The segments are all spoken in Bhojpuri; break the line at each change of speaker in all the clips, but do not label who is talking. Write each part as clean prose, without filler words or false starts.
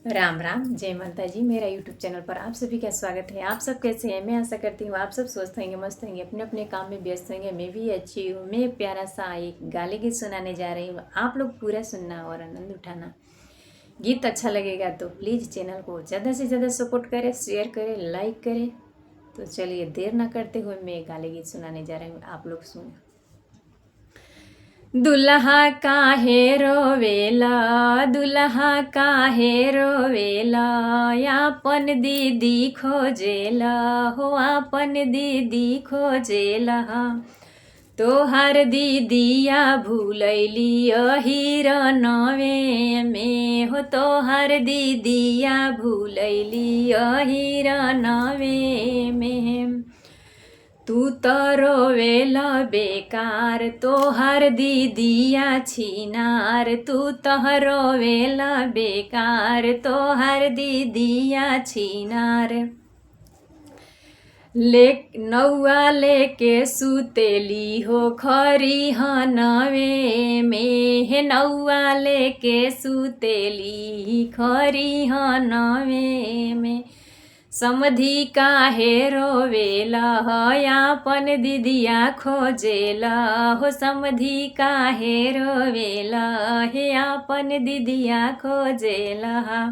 राम राम, जय माता जी। मेरा यूट्यूब चैनल पर आप सभी का स्वागत है। आप सब कैसे हैं? मैं आशा करती हूँ आप सब स्वस्थ होंगे, मस्त होंगे, अपने अपने काम में व्यस्त होंगे। मैं भी अच्छी हूँ। मैं प्यारा सा एक गाली गीत सुनाने जा रही हूँ। आप लोग पूरा सुनना और आनंद उठाना। गीत अच्छा लगेगा तो प्लीज़ चैनल को ज़्यादा से ज़्यादा सपोर्ट करें, शेयर करें, लाइक करें। तो चलिए देर ना करते हुए मैं गाली गीत सुनाने जा रही हूँ, आप लोग सुनो। दुल्हा काहे रोवेला, दुल्हा काहे रोवेला, आपन दीदी खोजेला हो, आपन दीदी खोजेला। तोहार दीदिया भूलैली हिरनवे में हो, तोहार दीदिया भूलैली हिरनवे में। तू तो रोवेला बेकार, तोहर दीदिया छिनार, तू तो रोवेला बेकार, तोहर दीदिया छिनार। नौआ लेके सुतेली हो खरी हनवे में, हे नौआ लेके सुतेली खरी हनवे में। समधी काहे रोवेला आपन दीदिया खोजेला हो, समधी काहे रोवेला हे आपन दीदिया खोजेला।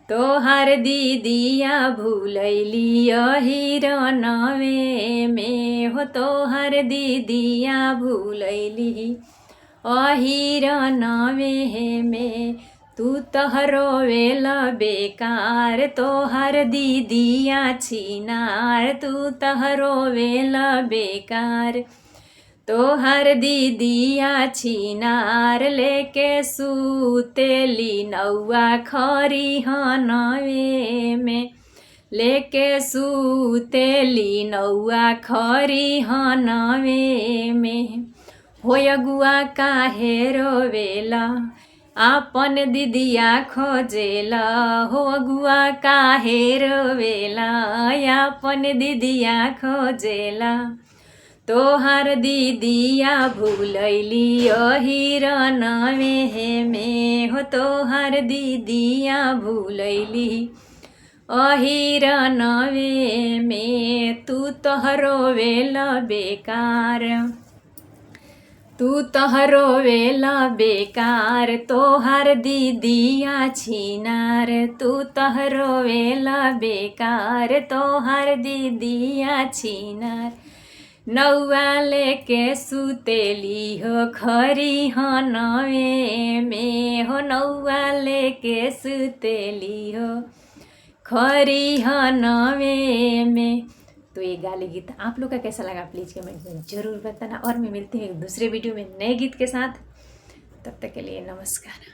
तोहार दीदिया भूलैली हिरनवे में हो, तोहार दीदिया भूलैली हिरनवे में। तू तो रोवेला बेकार, तोहर दीदिया छिनार, तू तो रोवेला बेकार, तोहर दीदिया छिनार। लेके सुतेली नौआ खरी हनवे में, लेके सुतेली नौआ खरी हनवे में। हो अगुआ काहे रोवेला, आपन दीदिया खोजेला हो, अगुआ काहे रोवेला, आपन दीदिया खोजेला। तोहार दीदिया भूलैली हिरनवे में हो, तोहार दीदिया भूलैली हिरनवे में। तू तो रोवेला बेकार, तू तो रोवेला बेकार, तोहार दीदिया छिनार, तू तो रोवेला बेकार, तोहार दीदिया छिनार। नौआ लेके सुतेली हो खरी हनवे में हो, नौआ लेके सुतेली हो खरी हनवे में। तो ये गाली गीत आप लोग का कैसा लगा प्लीज़ कमेंट में ज़रूर बताना। और मैं मिलती हूँ एक दूसरे वीडियो में नए गीत के साथ। तब तक के लिए नमस्कार।